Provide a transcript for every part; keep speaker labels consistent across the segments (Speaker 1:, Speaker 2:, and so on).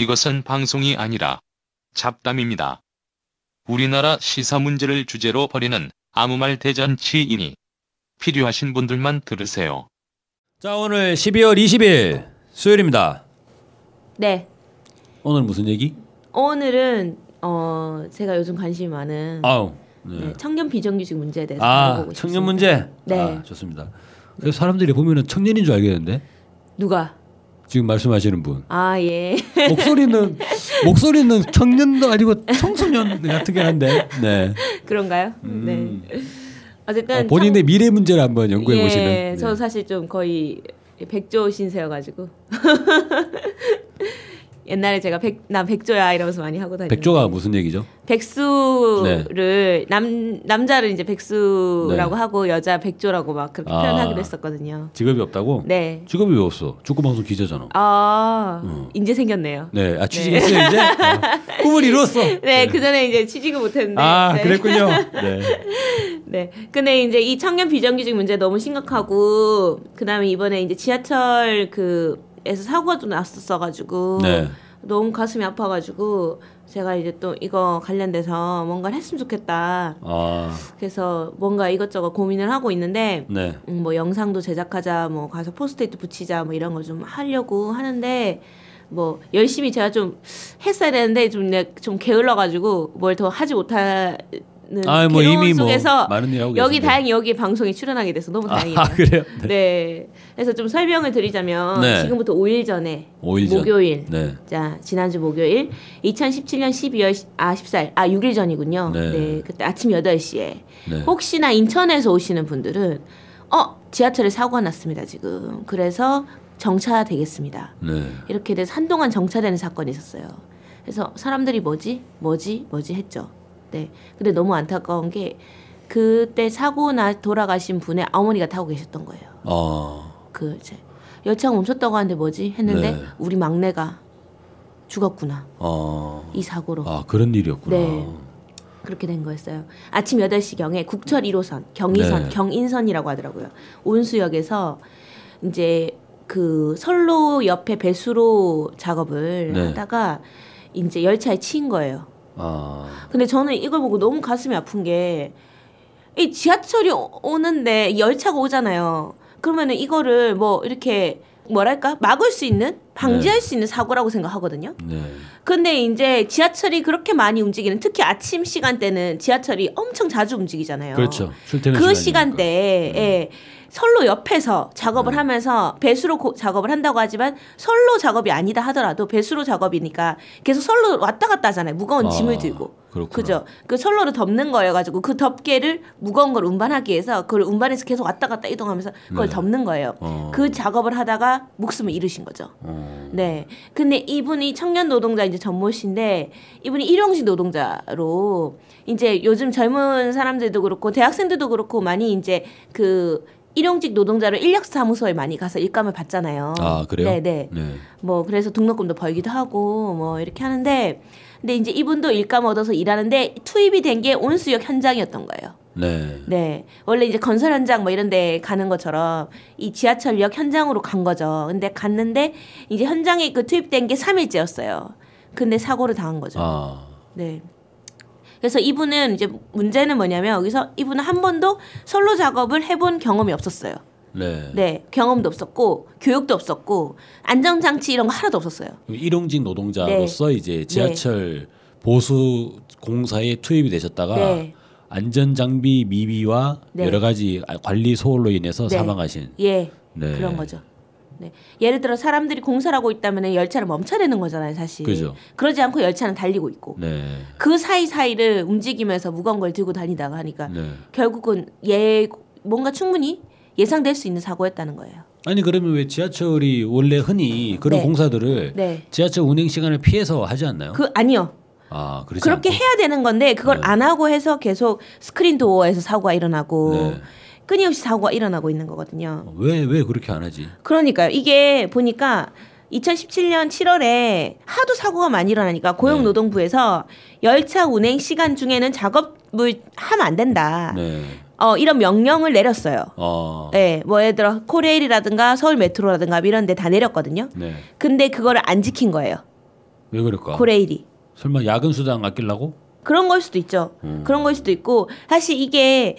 Speaker 1: 이것은 방송이 아니라 잡담입니다. 우리나라 시사 문제를 주제로 벌이는 아무 말 대잔치이니 필요하신 분들만 들으세요.
Speaker 2: 자, 오늘 12월 20일 수요일입니다.
Speaker 3: 네.
Speaker 2: 오늘 무슨 얘기?
Speaker 3: 오늘은 제가 요즘 관심이 많은 네, 청년 비정규직 문제에 대해서 알아보고 싶습니다.
Speaker 2: 청년 문제?
Speaker 3: 네.
Speaker 2: 좋습니다. 그래서 사람들이 보면은 청년인 줄 알겠는데?
Speaker 3: 누가? 지금
Speaker 2: 말씀하시는 분.
Speaker 3: 예.
Speaker 2: 목소리는 청년도 아니고 청소년 같은 게 한데. 네.
Speaker 3: 그런가요? 네. 어쨌든
Speaker 2: 본인의 미래 문제를 한번 연구해 보시는.
Speaker 3: 네. 저 사실 좀 거의 백조 신세여가지고 옛날에 제가 난 백조야 이러면서 많이 하고 다녔는데.
Speaker 2: 백조가 무슨 얘기죠?
Speaker 3: 백수를 남자를 이제 백수라고
Speaker 2: 네.
Speaker 3: 하고 여자 백조라고 막 그렇게 표현하기로 했었거든요.
Speaker 2: 직업이 없다고?
Speaker 3: 네.
Speaker 2: 직업이 왜 없어? 축구방송 기자잖아.
Speaker 3: 이제 생겼네요.
Speaker 2: 네. 취직했어요 이제? 꿈을 이루었어.
Speaker 3: 네. 그 전에 이제 취직을 못했는데.
Speaker 2: 네. 그랬군요. 네.
Speaker 3: 네. 근데 이제 이 청년 비정규직 문제 너무 심각하고 그다음에 이번에 이제 지하철 에서 사고가 좀 났었어가지고
Speaker 2: 네.
Speaker 3: 너무 가슴이 아파가지고 제가 이제 또 이거 관련돼서 뭔가를 했으면 좋겠다. 그래서 뭔가 이것저것 고민을 하고 있는데
Speaker 2: 네.
Speaker 3: 뭐 영상도 제작하자, 뭐 가서 포스트잇 붙이자, 뭐 이런 걸 좀 하려고 하는데 뭐 열심히 제가 좀 했어야 되는데 좀 게을러가지고 뭘 더 하지 못하는 괴로움 속에서 여기 다행히 여기 방송에 출연하게 돼서 너무 다행이에요.
Speaker 2: 그래요?
Speaker 3: 네. 네. 그래서 좀 설명을 드리자면 지금부터 5일 전에 목요일.
Speaker 2: 네.
Speaker 3: 자, 지난주 목요일 2017년 12월 14일 6일 전이군요. 네. 그때 아침 8시에 혹시나 인천에서 오시는 분들은 지하철에 사고가 났습니다, 지금. 그래서 정차되겠습니다. 이렇게 돼서 한동안 정차되는 사건이 있었어요. 그래서 사람들이 뭐지 했죠. 네. 근데 너무 안타까운 게 그때 사고 돌아가신 분의 어머니가 타고 계셨던 거예요. 이제 열차가 멈췄다고 하는데 뭐지 했는데 우리 막내가 죽었구나. 이 사고로.
Speaker 2: 그런 일이었구나.
Speaker 3: 네. 그렇게 된 거였어요. 아침 8시경에 국철 1호선 경인선이라고 하더라고요. 온수역에서 이제 그 선로 옆에 배수로 작업을 하다가 이제 열차에 치인 거예요. 근데 저는 이걸 보고 너무 가슴이 아픈 게 이 지하철이 오는데 열차가 오잖아요. 그러면은 이거를 뭐 이렇게 뭐랄까 막을 수 있는 방지할 수 있는 사고라고 생각하거든요. 근데 이제 지하철이 그렇게 많이 움직이는 특히 아침 시간대는 지하철이 엄청 자주 움직이잖아요.
Speaker 2: 그렇죠. 출퇴근
Speaker 3: 그 시간대에 선로 옆에서 작업을 하면서 배수로 작업을 한다고 하지만 선로 작업이 아니다 하더라도 배수로 작업이니까 계속 선로 왔다 갔다 하잖아요. 무거운 짐을 들고. 그죠? 그 선로를 덮는 거여가지고 그 덮개를 무거운 걸 운반하기 위해서 그걸 운반해서 계속 왔다 갔다 이동하면서 그걸 덮는 거예요. 그 작업을 하다가 목숨을 잃으신 거죠. 네. 근데 이분이 청년 노동자 이제 전모 씨인데 이분이 일용직 노동자로 이제 요즘 젊은 사람들도 그렇고 대학생들도 그렇고 많이 이제 일용직 노동자로 인력사무소에 많이 가서 일감을 받잖아요.
Speaker 2: 그래요?
Speaker 3: 네. 뭐 그래서 등록금도 벌기도 하고 뭐 이렇게 하는데 근데 이제 이분도 일감 얻어서 일하는데 투입이 된 게 온수역 현장이었던 거예요. 네. 원래 이제 건설 현장 뭐 이런 데 가는 것처럼 이 지하철역 현장으로 간 거죠. 근데 갔는데 이제 현장에 투입된 게 3일째였어요. 근데 사고를 당한 거죠. 네. 그래서 이분은 이제 문제는 뭐냐면 여기서 이분은 한 번도 선로 작업을 해본 경험이 없었어요. 네. 경험도 없었고 교육도 없었고 안전장치 이런 거 하나도 없었어요.
Speaker 2: 일용직 노동자로서 이제 지하철 보수 공사에 투입이 되셨다가 안전장비 미비와 여러 가지 관리 소홀로 인해서 사망하신.
Speaker 3: 그런 거죠. 네. 예를 들어 사람들이 공사를 하고 있다면 열차를 멈춰야 되는 거잖아요, 사실.
Speaker 2: 그죠.
Speaker 3: 그러지 않고 열차는 달리고 있고. 그 사이사이를 움직이면서 무거운 걸 들고 다니다가 하니까 결국은 뭔가 충분히 예상될 수 있는 사고였다는 거예요.
Speaker 2: 아니 그러면 왜 지하철이 원래 흔히 그런 공사들을 지하철 운행 시간을 피해서 하지 않나요?
Speaker 3: 아니요. 그렇게
Speaker 2: 않고?
Speaker 3: 해야 되는 건데 그걸 안 하고 해서 계속 스크린 도어에서 사고가 일어나고 끊임없이 사고가 일어나고 있는 거거든요.
Speaker 2: 왜 그렇게 안 하지?
Speaker 3: 그러니까요. 이게 보니까 2017년 7월에 하도 사고가 많이 일어나니까 고용노동부에서 열차 운행 시간 중에는 작업을 하면 안 된다. 이런 명령을 내렸어요. 네, 뭐 예를 들어 코레일이라든가 서울 메트로라든가 이런 데 다 내렸거든요. 근데 그거를 안 지킨 거예요.
Speaker 2: 왜 그럴까?
Speaker 3: 코레일이.
Speaker 2: 설마 야근 수당 아끼려고?
Speaker 3: 그런 걸 수도 있죠. 그런 걸 수도 있고 사실 이게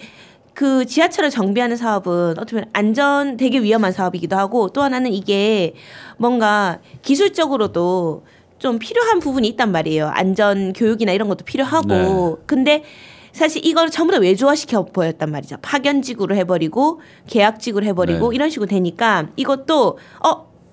Speaker 3: 그 지하철을 정비하는 사업은 어떻게 보면 안전 되게 위험한 사업이기도 하고 또 하나는 이게 뭔가 기술적으로도 좀 필요한 부분이 있단 말이에요. 안전 교육이나 이런 것도 필요하고. 네. 근데 사실 이걸 전부 다 외주화시켜 보였단 말이죠. 파견직으로 해버리고 계약직으로 해버리고 네. 이런 식으로 되니까 이것도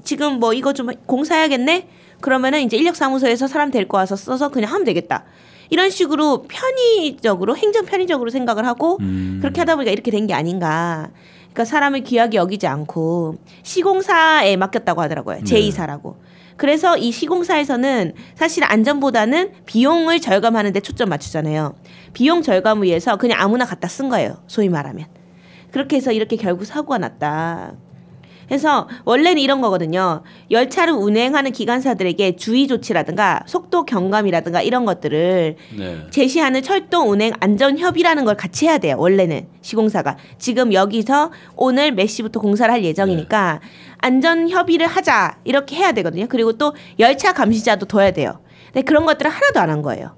Speaker 3: 지금 뭐 이거 좀 공사해야겠네? 그러면은 이제 인력사무소에서 사람 데리고 와서 써서 그냥 하면 되겠다. 이런 식으로 편의적으로 행정 편의적으로 생각을 하고 그렇게 하다 보니까 이렇게 된 게 아닌가. 그러니까 사람을 귀하게 여기지 않고 시공사에 맡겼다고 하더라고요. 제2사라고. 그래서 이 시공사에서는 사실 안전보다는 비용을 절감하는 데 초점 맞추잖아요. 비용 절감을 위해서 그냥 아무나 갖다 쓴 거예요. 소위 말하면. 그렇게 해서 이렇게 결국 사고가 났다. 그래서 원래는 이런 거거든요. 열차를 운행하는 기관사들에게 주의 조치라든가 속도 경감이라든가 이런 것들을 네. 제시하는 철도 운행 안전협의라는 걸 같이 해야 돼요. 원래는 시공사가. 지금 여기서 오늘 몇 시부터 공사를 할 예정이니까 네. 안전협의를 하자 이렇게 해야 되거든요. 그리고 또 열차 감시자도 둬야 돼요. 근데 그런 것들을 하나도 안 한 거예요.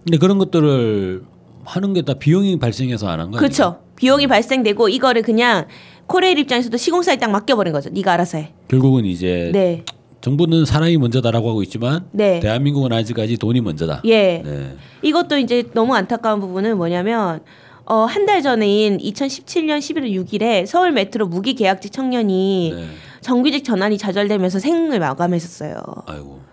Speaker 2: 근데 그런 것들을 하는 게 다 비용이 발생해서 안 한 거예요.
Speaker 3: 그렇죠. 비용이 발생되고 이거를 그냥 코레일 입장에서도 시공사에 딱 맡겨버린 거죠. 네가 알아서 해.
Speaker 2: 결국은 이제 네. 정부는 사람이 먼저다라고 하고 있지만 네. 대한민국은 아직까지 돈이 먼저다.
Speaker 3: 예. 네. 이것도 이제 너무 안타까운 부분은 뭐냐면 한 달 전인 2017년 11월 6일에 서울 메트로 무기 계약직 청년이 네. 정규직 전환이 좌절되면서 생을 마감했었어요.
Speaker 2: 아이고.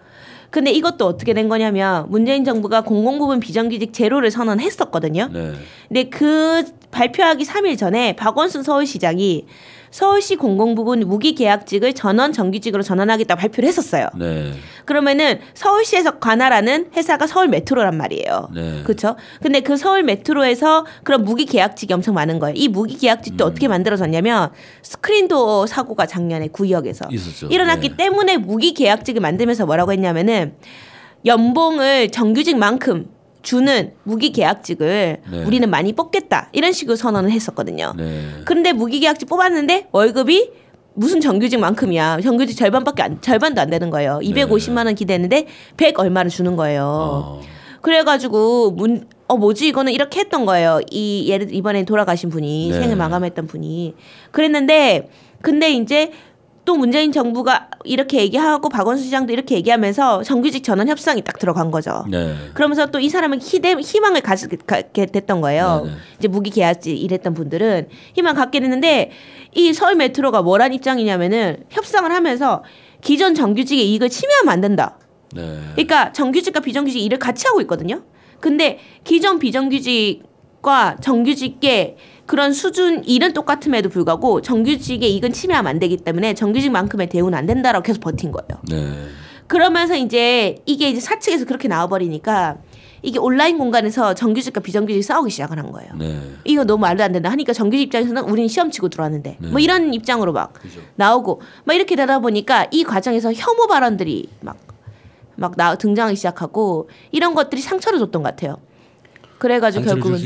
Speaker 3: 근데 이것도 어떻게 된 거냐면 문재인 정부가 공공부문 비정규직 제로를 선언했었거든요. 네. 근데 그 발표하기 3일 전에 박원순 서울시장이 서울시 공공부문 무기계약직을 전원 정규직으로 전환하겠다고 발표를 했었어요. 네. 그러면은 서울시에서 관할하는 회사가 서울 메트로란 말이에요. 네. 그렇죠? 근데 그 서울 메트로에서 그런 무기계약직이 엄청 많은 거예요. 이 무기계약직도 어떻게 만들어졌냐면 스크린도어 사고가 작년에 구역에서 있었죠. 일어났기 네. 때문에 무기계약직을 만들면서 뭐라고 했냐면은 연봉을 정규직만큼 주는 무기계약직을 네. 우리는 많이 뽑겠다 이런 식으로 선언을 했었거든요. 네. 그런데 무기계약직 뽑았는데 월급이 무슨 정규직만큼이야. 정규직 절반도 안 되는 거예요. 250만 원 기대했는데 100 얼마를 주는 거예요. 그래가지고 뭐지 이거는 이렇게 했던 거예요. 이번에 돌아가신 분이 네. 생을 마감했던 분이 그랬는데 근데 이제 또 문재인 정부가 이렇게 얘기하고 박원순 시장도 이렇게 얘기하면서 정규직 전환 협상이 딱 들어간 거죠. 네. 그러면서 또 이 사람은 희망을 갖게 됐던 거예요. 네, 네. 이제 무기계약직 일했던 분들은 희망 갖게 됐는데 이 서울 메트로가 뭐란 입장이냐면은 협상을 하면서 기존 정규직의 이익을 침해하면 안 된다. 네. 그러니까 정규직과 비정규직 일을 같이 하고 있거든요. 근데 기존 비정규직과 정규직의 그런 수준 일은 똑같음에도 불구하고 정규직의 이익은 침해하면 안 되기 때문에 정규직만큼의 대우는 안 된다라고 계속 버틴 거예요. 네. 그러면서 이제 이게 이제 사측에서 그렇게 나와버리니까 이게 온라인 공간에서 정규직과 비정규직이 싸우기 시작을 한 거예요. 네. 이거 너무 말도 안 된다 하니까 정규직 입장에서는 우리는 시험 치고 들어왔는데 네. 뭐 이런 입장으로 막 그죠. 나오고 막 이렇게 되다 보니까 이 과정에서 혐오 발언들이 막 등장하기 시작하고 이런 것들이 상처를 줬던 것 같아요. 그래가지고 결국은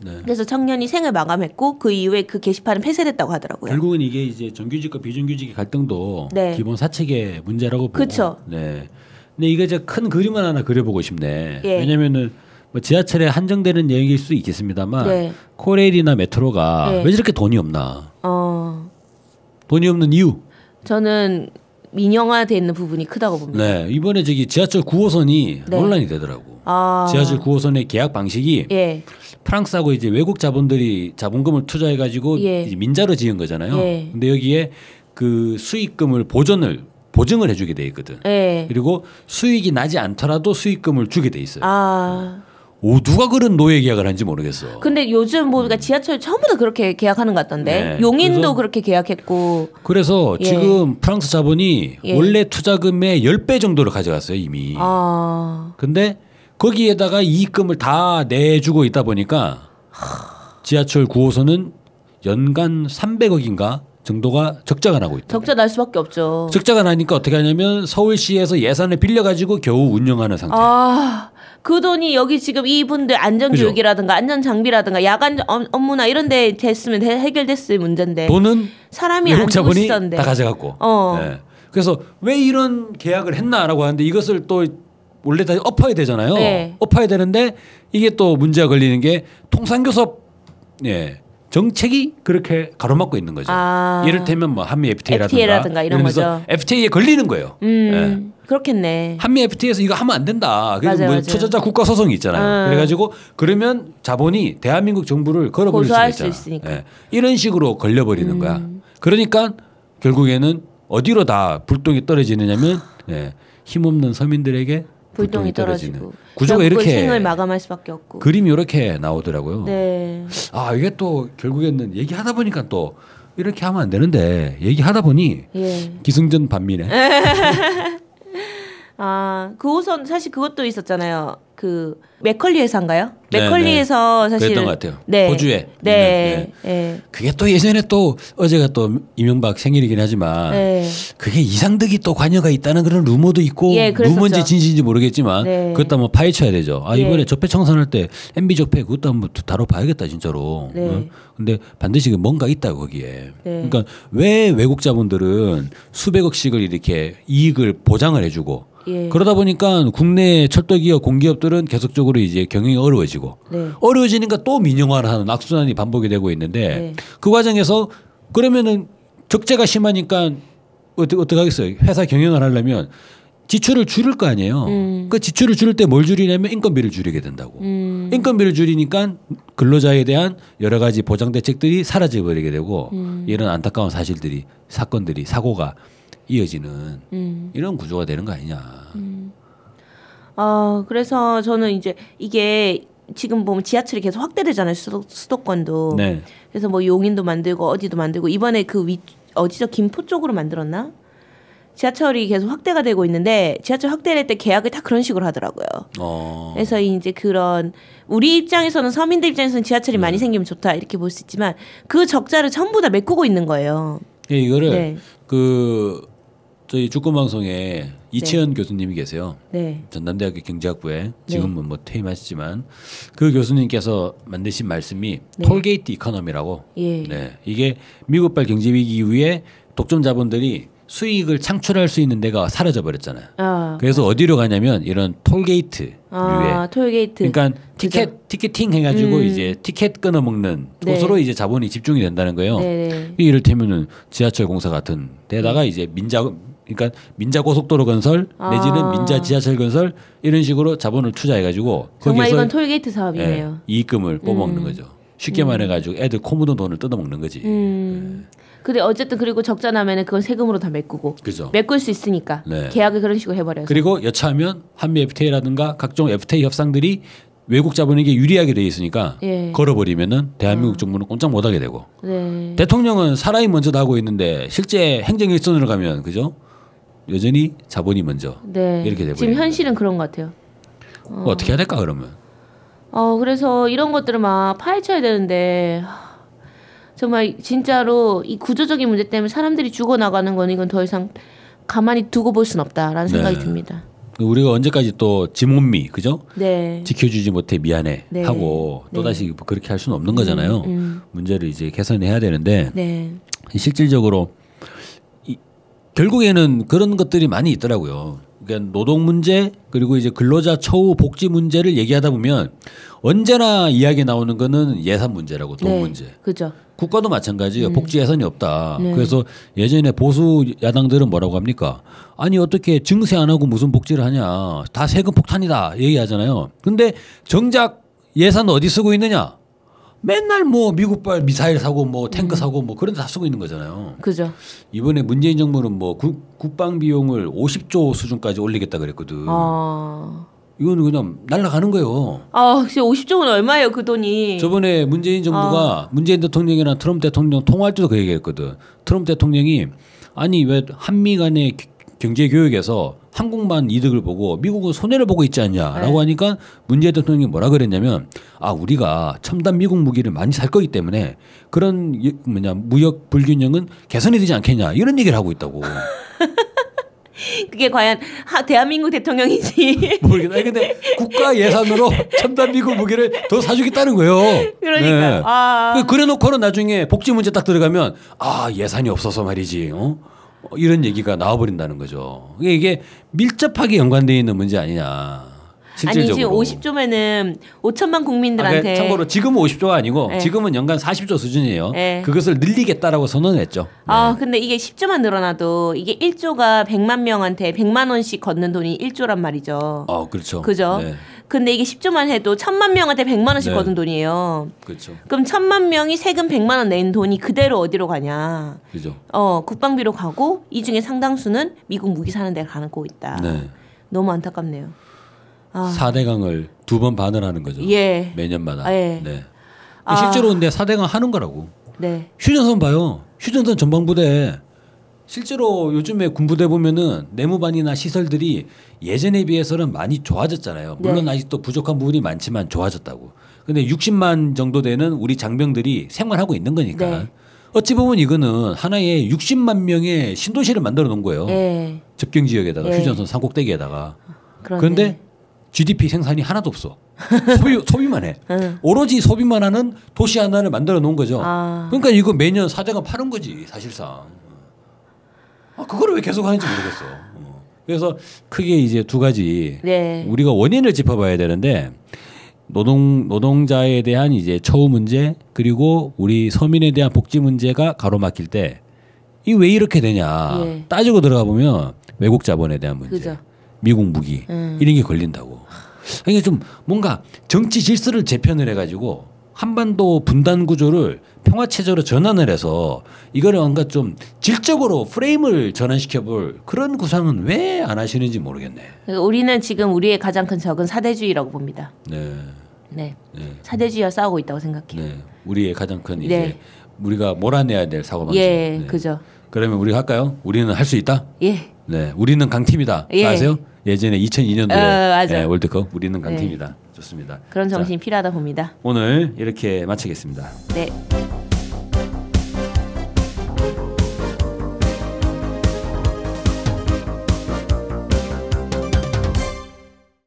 Speaker 3: 네. 그래서 청년이 생을 마감했고 그 이후에 그 게시판은 폐쇄됐다고 하더라고요.
Speaker 2: 결국은 이게 이제 정규직과 비정규직의 갈등도 네. 기본 사측의 문제라고 보고.
Speaker 3: 그렇죠.
Speaker 2: 네. 근데 이게 이제 큰 그림을 하나 그려보고 싶네. 예. 왜냐면은 뭐 지하철에 한정되는 얘기일 수도 있겠습니다만 네. 코레일이나 메트로가 네. 왜 저렇게 돈이 없나? 돈이 없는 이유?
Speaker 3: 저는 민영화되어 있는 부분이 크다고 봅니다.
Speaker 2: 네, 이번에 저기 지하철 9호선이 네. 논란이 되더라고. 지하철 9호선의 계약 방식이 예. 프랑스하고 이제 외국 자본들이 자본금을 투자해가지고 예. 이제 민자로 지은 거잖아요. 예. 근데 여기에 그 수익금을 보증을 해주게 돼 있거든. 예. 그리고 수익이 나지 않더라도 수익금을 주게 돼 있어요. 누가 그런 노예 계약을 한지 모르겠어.
Speaker 3: 근데 요즘 보니까 지하철 전부 다 그렇게 계약하는 것 같던데. 네. 용인도 그렇게 계약했고.
Speaker 2: 그래서 예. 지금 프랑스 자본이 예. 원래 투자금의 10배 정도를 가져갔어요 이미. 근데 거기에다가 이익금을 다 내주고 있다 보니까 지하철 9호선은 연간 300억인가 정도가 적자가 나고 있다.
Speaker 3: 적자 날 수밖에 없죠.
Speaker 2: 적자가 나니까 어떻게 하냐면 서울시에서 예산을 빌려가지고 겨우 운영하는 상태.
Speaker 3: 그 돈이 여기 지금 이분들 안전교육이라든가 안전장비라든가 야간 업무나 이런 데 됐으면 해결됐을 문제인데 돈은
Speaker 2: 사람이 외국 자본이 다 가져갔고 네. 그래서 왜 이런 계약을 했나라고 하는데 이것을 또 원래 다 엎어야 되잖아요. 네. 엎어야 되는데 이게 또 문제가 걸리는 게 통상교섭 정책이 그렇게 가로막고 있는 거죠. 이를테면 뭐 한미 FTA라든가
Speaker 3: 이런 거죠.
Speaker 2: FTA에 걸리는 거예요.
Speaker 3: 그렇겠네.
Speaker 2: 한미 FTA에서 이거 하면 안 된다. 그래서 뭐 초저자 국가 소송이 있잖아요. 그래가지고 그러면 자본이 대한민국 정부를 걸어버릴 수가 있잖아요. 이런 식으로 걸려버리는 거야. 그러니까 결국에는 어디로 다 불똥이 떨어지느냐면 힘없는 서민들에게 불똥이 떨어지는 구조가 이렇게
Speaker 3: 생을 마감할 수밖에 없고
Speaker 2: 그림이 이렇게 나오더라고요.
Speaker 3: 네.
Speaker 2: 이게 또 결국에는 얘기하다 보니까 또 이렇게 하면 안 되는데 얘기하다 보니 기승전 반미네.
Speaker 3: 그 호선 사실 그것도 있었잖아요. 그 맥컬리 회사인가요? 맥컬리에서 사실
Speaker 2: 그랬던 것 같아요. 호주에. 그게 또 예전에 또 어제가 또 이명박 생일이긴 하지만 그게 이상득이 또 관여가 있다는 그런 루머도 있고 루머인지 진실인지 모르겠지만 그것도 한번 파헤쳐야 되죠. 이번에 적폐 청산할 때 MB 적폐 그것도 한번 다뤄봐야겠다 진짜로. 근데 반드시 뭔가 있다고 거기에. 그러니까 왜 외국 자본들은 수백억씩을 이렇게 이익을 보장을 해주고 그러다 보니까 국내 철도기업 공기업들은 계속적으로 이제 경영이 어려워지고 어려워지니까 또 민영화를 하는 악순환이 반복이 되고 있는데 그 과정에서 그러면은 적재가 심하니까 어떻게 하겠어요? 회사 경영을 하려면 지출을 줄일 거 아니에요. 그 지출을 줄일 때 뭘 줄이냐면 인건비를 줄이게 된다고. 인건비를 줄이니까 근로자에 대한 여러 가지 보장 대책들이 사라져 버리게 되고 이런 안타까운 사건들이 사고가 이어지는 이런 구조가 되는 거 아니냐.
Speaker 3: 그래서 저는 이제 이게 지금 보면 지하철이 계속 확대되잖아요. 수도권도. 그래서 뭐 용인도 만들고 어디도 만들고 이번에 어디죠? 김포 쪽으로 만들었나? 지하철이 계속 확대가 되고 있는데 지하철 확대될 때 계약을 다 그런 식으로 하더라고요. 그래서 이제 그런 우리 입장에서는 서민들 입장에서는 지하철이 많이 생기면 좋다 이렇게 볼 수 있지만 그 적자를 전부 다 메꾸고 있는 거예요.
Speaker 2: 이거를 저희 주권방송에 이채연 교수님이 계세요. 전남대학교 경제학부에 지금은 뭐 퇴임하시지만 그 교수님께서 만드신 말씀이 톨게이트 이코노미라고. 이게 미국발 경제위기 이후에 독점 자본들이 수익을 창출할 수 있는 데가 사라져 버렸잖아요. 그래서 어디로 가냐면 이런 톨게이트 류에.
Speaker 3: 톨게이트.
Speaker 2: 그러니까 티켓팅 해가지고 이제 티켓 끊어 먹는 곳으로 이제 자본이 집중이 된다는 거예요. 이를테면은 지하철 공사 같은 데다가 이제 그러니까 민자고속도로 건설 내지는 민자 지하철 건설 이런 식으로 자본을 투자해가지고
Speaker 3: 정말 이건 톨게이트 사업이네요.
Speaker 2: 이익금을 뽑아먹는 거죠. 쉽게 말해가지고 애들 코 묻은 돈을 뜯어먹는 거지.
Speaker 3: 근데 어쨌든 그리고 적자 나면은 그건 세금으로 다 메꾸고.
Speaker 2: 그죠.
Speaker 3: 메꿀 수 있으니까. 계약을 그런 식으로 해버려서.
Speaker 2: 그리고 여차하면 한미 FTA라든가 각종 FTA 협상들이 외국 자본에게 유리하게 돼 있으니까 걸어버리면은 대한민국 정부는 꼼짝 못하게 되고. 대통령은 사람이 먼저 다 하고 있는데 실제 행정 일선으로 가면 그죠? 여전히 자본이 먼저 이렇게 돼버려요.
Speaker 3: 지금 현실은 그런 것 같아요.
Speaker 2: 어떻게 해야 될까 그러면?
Speaker 3: 그래서 이런 것들을 막 파헤쳐야 되는데 정말 진짜로 이 구조적인 문제 때문에 사람들이 죽어나가는 건 이건 더 이상 가만히 두고 볼 수는 없다라는 생각이 듭니다.
Speaker 2: 우리가 언제까지 또 지몬미 그죠? 지켜주지 못해 미안해 하고 또다시 그렇게 할 수는 없는 거잖아요. 문제를 이제 개선해야 되는데 실질적으로 결국에는 그런 것들이 많이 있더라고요. 그러니까 노동 문제 그리고 이제 근로자 처우 복지 문제를 얘기하다 보면 언제나 이야기 나오는 거는 예산 문제라고 돈 문제.
Speaker 3: 그죠.
Speaker 2: 국가도 마찬가지예요. 복지 예산이 없다. 그래서 예전에 보수 야당들은 뭐라고 합니까? 아니 어떻게 증세 안 하고 무슨 복지를 하냐. 다 세금 폭탄이다 얘기하잖아요. 근데 정작 예산 어디 쓰고 있느냐? 맨날 뭐 미국발 미사일 사고 뭐 탱크 사고 뭐 그런 데 다 쓰고 있는 거잖아요.
Speaker 3: 그죠.
Speaker 2: 이번에 문재인 정부는 뭐 국방 비용을 50조 수준까지 올리겠다 그랬거든. 이거는 그냥 날아가는 거예요.
Speaker 3: 진짜 50조는 얼마예요, 그 돈이?
Speaker 2: 저번에 문재인 정부가 문재인 대통령이랑 트럼프 대통령 통화할 때도 그 얘기했거든. 트럼프 대통령이 아니 왜 한미 간의 경제 교역에서 한국만 이득을 보고 미국은 손해를 보고 있지 않냐라고 하니까 문재인 대통령이 뭐라 그랬냐면 우리가 첨단 미국 무기를 많이 살 거기 때문에 그런 무역 불균형은 개선이 되지 않겠냐 이런 얘기를 하고 있다고.
Speaker 3: 그게 과연 대한민국 대통령이지.
Speaker 2: 모르겠다. 근데 국가 예산으로 첨단 미국 무기를 더 사주겠다는 거예요.
Speaker 3: 그러니까.
Speaker 2: 그래놓고는 나중에 복지 문제 딱 들어가면 예산이 없어서 말이지. 이런 얘기가 나와버린다는 거죠. 이게 밀접하게 연관되어 있는 문제 아니냐. 실질적으로.
Speaker 3: 아니 지금 50조면은 5천만 국민들한테.
Speaker 2: 참고로 지금은 50조가 아니고 네. 지금은 연간 40조 수준이에요. 네. 그것을 늘리겠다라고 선언을 했죠.
Speaker 3: 아 네. 근데 이게 10조만 늘어나도 이게 1조가 100만 명한테 100만 원씩 걷는 돈이 1조란 말이죠.
Speaker 2: 그렇죠.
Speaker 3: 그죠? 네. 근데 이게 10조만 해도 1000만 명한테 100만 원씩 네. 거둔 돈이에요.
Speaker 2: 그렇죠.
Speaker 3: 그럼 1000만 명이 세금 100만 원 낸 돈이 그대로 어디로 가냐?
Speaker 2: 그죠.
Speaker 3: 국방비로 가고 이 중에 상당수는 미국 무기 사는 데 가고 있다. 네. 너무 안타깝네요.
Speaker 2: 4대강을 2번 반환하는 거죠.
Speaker 3: 예.
Speaker 2: 매년마다. 예. 네. 실제로 근데 4대강 하는 거라고.
Speaker 3: 네.
Speaker 2: 휴전선 봐요. 휴전선 전방부대. 실제로 요즘에 군부대 보면은 내무반이나 시설들이 예전에 비해서는 많이 좋아졌잖아요. 물론 네. 아직도 부족한 부분이 많지만 좋아졌다고. 근데 60만 정도 되는 우리 장병들이 생활하고 있는 거니까. 네. 어찌 보면 이거는 하나의 60만 명의 신도시를 만들어 놓은 거예요. 네. 접경 지역에다가 네. 휴전선 산꼭대기에다가. 그런데 GDP 생산이 하나도 없어. 소비만 해. 오로지 소비만 하는 도시 하나를 만들어 놓은 거죠. 그러니까 이거 매년 4대강 파는 거지 사실상. 그거를 왜 계속 하는지 모르겠어. 그래서 크게 이제 두 가지 네. 우리가 원인을 짚어봐야 되는데 노동자에 대한 이제 처우 문제 그리고 우리 서민에 대한 복지 문제가 가로막힐 때 이 왜 이렇게 되냐 예. 따지고 들어가 보면 외국 자본에 대한 문제, 그죠. 미국 무기 이런 게 걸린다고. 그러니까 좀 뭔가 정치 질서를 재편을 해가지고 한반도 분단 구조를 평화 체제로 전환을 해서 이거를 뭔가 좀 질적으로 프레임을 전환시켜볼 그런 구상은 왜 안 하시는지 모르겠네.
Speaker 3: 우리는 지금 우리의 가장 큰 적은 사대주의라고 봅니다.
Speaker 2: 네.
Speaker 3: 네. 네. 사대주의와 싸우고 있다고 생각해요.
Speaker 2: 네. 우리의 가장 큰 이제 네. 우리가 몰아내야 될 사고방식.
Speaker 3: 예, 네. 그죠.
Speaker 2: 그러면 우리가 할까요? 우리는 할 수 있다.
Speaker 3: 예.
Speaker 2: 네, 우리는 강팀이다.
Speaker 3: 예.
Speaker 2: 아세요? 예전에 2002년도에 네, 월드컵 우리는 강팀이다. 네. 좋습니다.
Speaker 3: 그런 정신이 필요하다 봅니다.
Speaker 2: 오늘 이렇게 마치겠습니다.
Speaker 3: 네.